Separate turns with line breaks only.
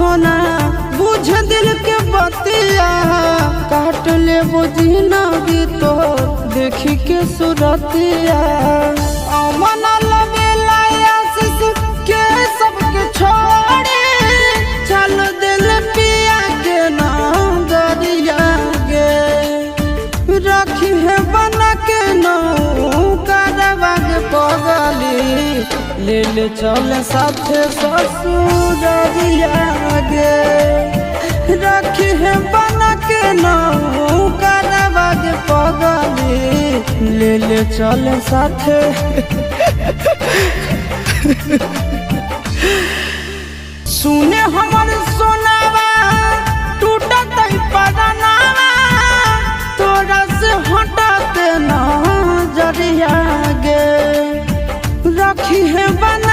सोना बुझ दिल के बतिया काट ले बुझना भी तो देखी के सुरतिया मन लगेला आशीष के सबके छोड़े चल दिल पिया के नाम दरिया गे रखी है बना के नौकरवा के पगली ले ले चल साथे ससुरिया गे रखी है बना के नौकरवा के पगली ले ले चल साथे सुने हमर सोनावा टूटत परानावा तोरा से हटते नजरिया गे रखी है बना